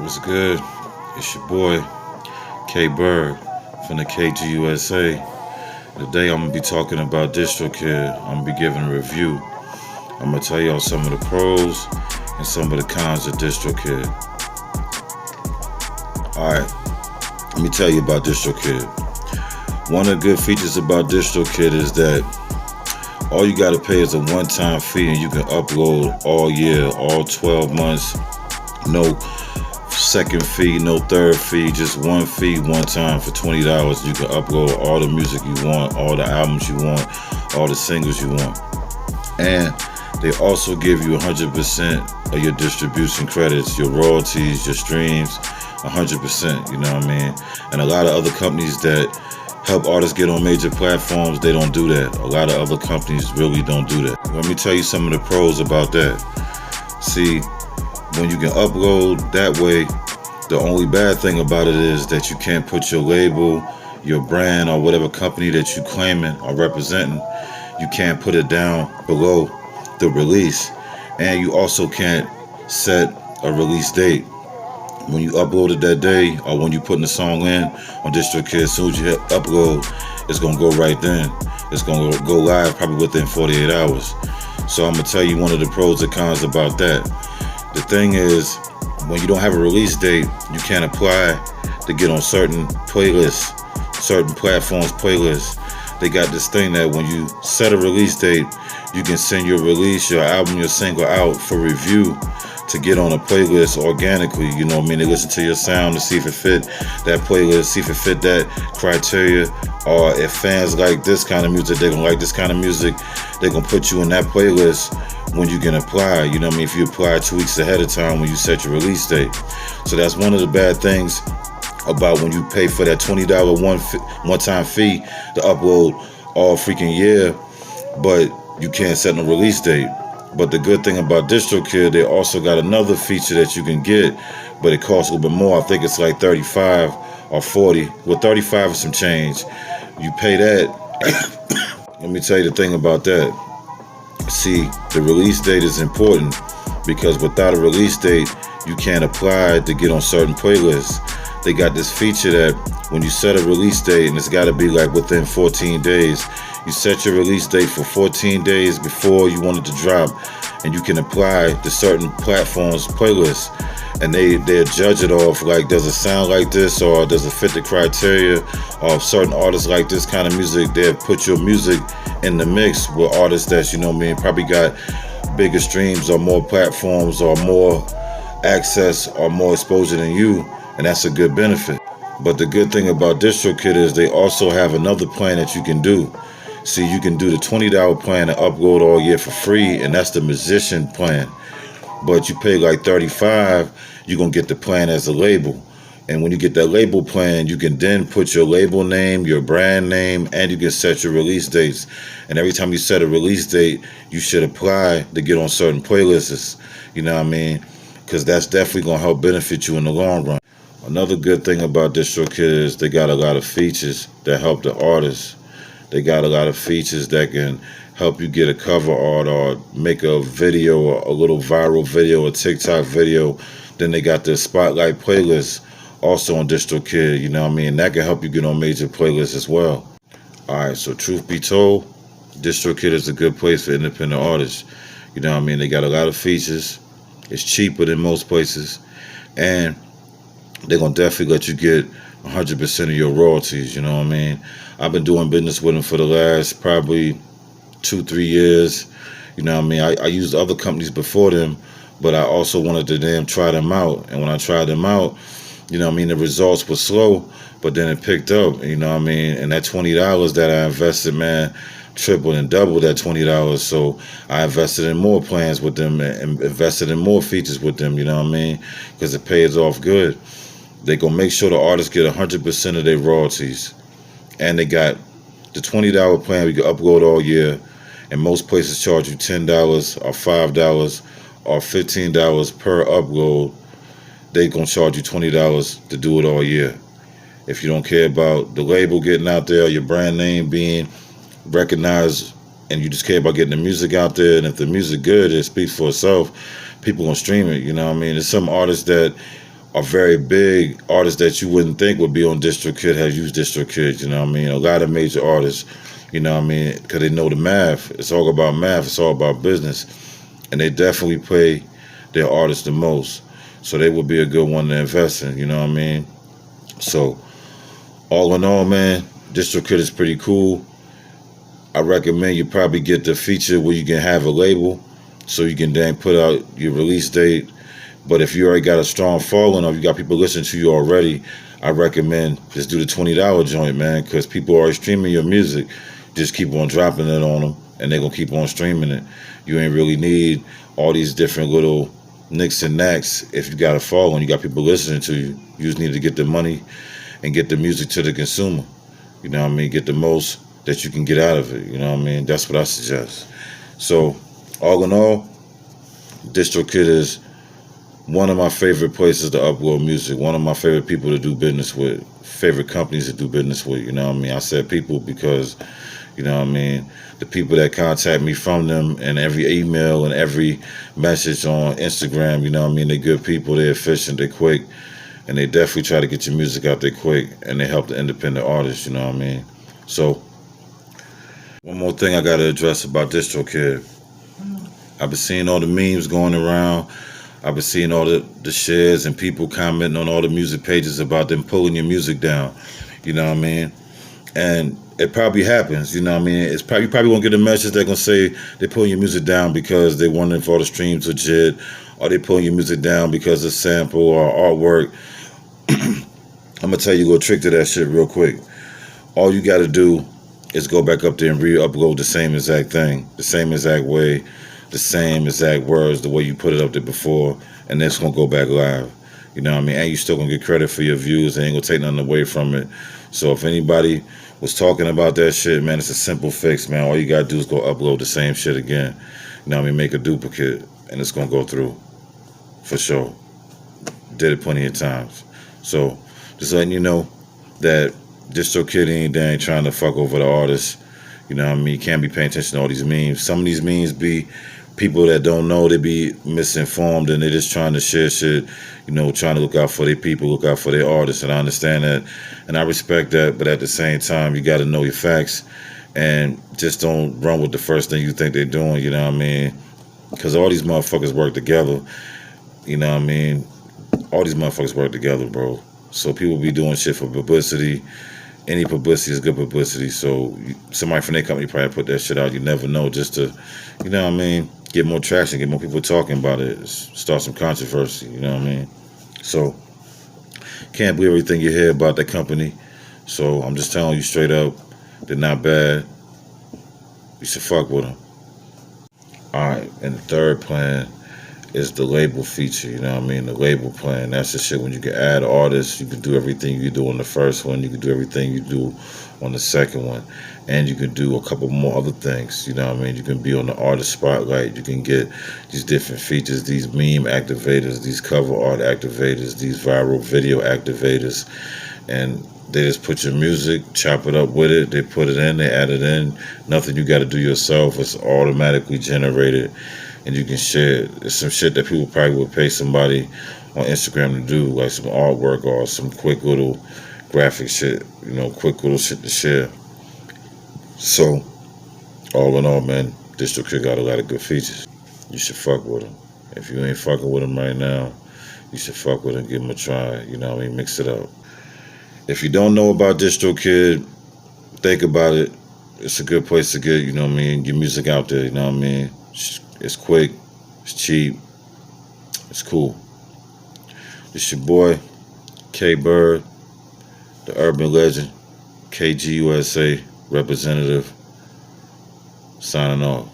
What's good? It's your boy, K Bird from the KGUSA. Today I'm gonna be talking about DistroKid. I'm gonna be giving a review. I'm gonna tell y'all some of the pros and some of the cons of DistroKid. Alright, let me tell you about DistroKid. One of the good features about DistroKid is that all you gotta pay is a one-time fee and you can upload all year, all 12 months. No second fee, no third fee, just one fee, one time for $20. You can upload all the music you want, all the albums you want, all the singles you want. And they also give you 100% of your distribution credits, your royalties, your streams, 100%, you know what I mean? And a lot of other companies that help artists get on major platforms, they don't do that. A lot of other companies really don't do that. Let me tell you some of the pros about that. See, when you can upload that way, the only bad thing about it is that you can't put your label, your brand, or whatever company that you claiming or representing, you can't put it down below the release. And you also can't set a release date. When you upload it that day, or when you putting the song in on DistroKid, as soon as you hit upload, it's gonna go right then. It's gonna go live probably within 48 hours. So I'm gonna tell you one of the pros and cons about that. The thing is, when you don't have a release date, you can't apply to get on certain playlists, certain platforms playlists. They got this thing that when you set a release date, you can send your release, your album, your single out for review to get on a playlist organically. You know what I mean? They listen to your sound to see if it fit that playlist, see if it fit that criteria, or if fans like this kind of music, they're gonna like this kind of music, they're gonna put you in that playlist when you can apply. You know what I mean? If you apply 2 weeks ahead of time when you set your release date. So that's one of the bad things about when you pay for that $20 one-time fee to upload all freaking year, but you can't set no release date. But the good thing about DistroKid, they also got another feature that you can get, but it costs a little bit more. I think it's like 35 or 40. Well, 35 is some change. You pay that. Let me tell you the thing about that. See, the release date is important because without a release date, you can't apply to get on certain playlists. They got this feature that when you set a release date, and it's got to be like within 14 days, you set your release date for 14 days before you want it to drop, and you can apply to certain platforms playlists, and they'll judge it off like, does it sound like this, or does it fit the criteria of certain artists like this kind of music. They'll put your music in the mix with artists that, you know what I mean, probably got bigger streams or more platforms or more access or more exposure than you, and that's a good benefit. But the good thing about DistroKid is they also have another plan that you can do. See, you can do the $20 plan and upload all year for free, and that's the musician plan. But you pay like $35, you're gonna get the plan as a label. And when you get that label plan, you can then put your label name, your brand name, and you can set your release dates. And every time you set a release date, you should apply to get on certain playlists. You know what I mean? Because that's definitely gonna help benefit you in the long run. Another good thing about DistroKid is they got a lot of features that help the artists. They got a lot of features that can help you get a cover art or make a video, or a little viral video, a TikTok video. Then they got the Spotlight playlist also on DistroKid, you know what I mean? That can help you get on major playlists as well. Alright, so truth be told, DistroKid is a good place for independent artists. You know what I mean? They got a lot of features. It's cheaper than most places. And they're going to definitely let you get 100% of your royalties, you know what I mean? I've been doing business with them for the last probably 2-3 years. You know what I mean? I used other companies before them, but I also wanted to try them out. And when I tried them out, you know what I mean, the results were slow, but then it picked up, you know what I mean? And that $20 that I invested, man, tripled and doubled that $20. So I invested in more plans with them and invested in more features with them, you know what I mean? Because it pays off good. They gonna make sure the artists get 100% of their royalties. And they got the $20 plan we can upload all year. And most places charge you $10 or $5 or $15 per upload. They gonna charge you $20 to do it all year. If you don't care about the label getting out there, your brand name being recognized, and you just care about getting the music out there, and if the music good, it speaks for itself, people gonna stream it, you know what I mean? There's some artists that are very big artists that you wouldn't think would be on DistroKid have used DistroKid. You know what I mean? A lot of major artists. You know what I mean? Because they know the math. It's all about math. It's all about business, and they definitely pay their artists the most. So they would be a good one to invest in. You know what I mean? So all in all, man, DistroKid is pretty cool. I recommend you probably get the feature where you can have a label, so you can then put out your release date. But if you already got a strong following or you got people listening to you already, I recommend just do the $20 joint, man, because people are already streaming your music. Just keep on dropping it on them, and they're gonna keep on streaming it. You ain't really need all these different little nicks and knacks. If you got a following, you got people listening to you. You just need to get the money and get the music to the consumer. You know what I mean? Get the most that you can get out of it. You know what I mean? That's what I suggest. So, all in all, DistroKid is one of my favorite places to upload music. One of my favorite people to do business with. Favorite companies to do business with. You know what I mean? I said people because, you know what I mean, the people that contact me from them and every email and every message on Instagram, you know what I mean? They're good people. They're efficient. They're quick. And they definitely try to get your music out there quick. And they help the independent artists. You know what I mean? So, one more thing I got to address about DistroKid. I've been seeing all the memes going around. I've been seeing all the shares and people commenting on all the music pages about them pulling your music down. You know what I mean? And it probably happens. You know what I mean? It's probably, you probably won't get a message that's going to say they're pulling your music down because they're wondering if all the streams legit, or they pulling your music down because of sample or artwork. I'm going to tell you a little trick to that shit real quick. All you got to do is go back up there and re-upload the same exact thing, the same exact way, the same exact words, the way you put it up there before, and that's gonna go back live. You know what I mean? And you still gonna get credit for your views. They ain't gonna take nothing away from it. So if anybody was talking about that shit, man, it's a simple fix, man. All you gotta do is go upload the same shit again. You know what I mean? Make a duplicate, and it's gonna go through for sure. Did it plenty of times. So just letting you know that DistroKid ain't trying to fuck over the artist. You know what I mean? You can't be paying attention to all these memes. Some of these memes be people that don't know, they be misinformed, and they're just trying to share shit, you know, trying to look out for their people, look out for their artists, and I understand that, and I respect that, but at the same time, you got to know your facts, and just don't run with the first thing you think they're doing, you know what I mean? Because all these motherfuckers work together, you know what I mean? All these motherfuckers work together, bro. So people be doing shit for publicity. Any publicity is good publicity. So somebody from their company probably put that shit out. You never know, just to, you know what I mean, get more traction, get more people talking about it, start some controversy. You know what I mean? So can't believe everything you hear about that company. So I'm just telling you straight up, they're not bad. You should fuck with them. All right, and the third plan is the label feature, you know what I mean? The label plan. That's the shit when you can add artists, you can do everything you do on the first one, you can do everything you do on the second one. And you can do a couple more other things, you know what I mean? You can be on the artist spotlight, you can get these different features, these meme activators, these cover art activators, these viral video activators, and they just put your music, chop it up with it, they put it in, they add it in. Nothing you got to do yourself, it's automatically generated. And you can share it. It's some shit that people probably would pay somebody on Instagram to do, like some artwork or some quick little graphic shit, you know, quick little shit to share. So, all in all, man, DistroKid got a lot of good features. You should fuck with them. If you ain't fucking with them right now, you should fuck with them, give them a try, you know what I mean, mix it up. If you don't know about DistroKid, think about it. It's a good place to get, you know what I mean, your music out there, you know what I mean. It's quick, it's cheap, it's cool. It's your boy, K Bird, the urban legend, KGUSA representative, signing off.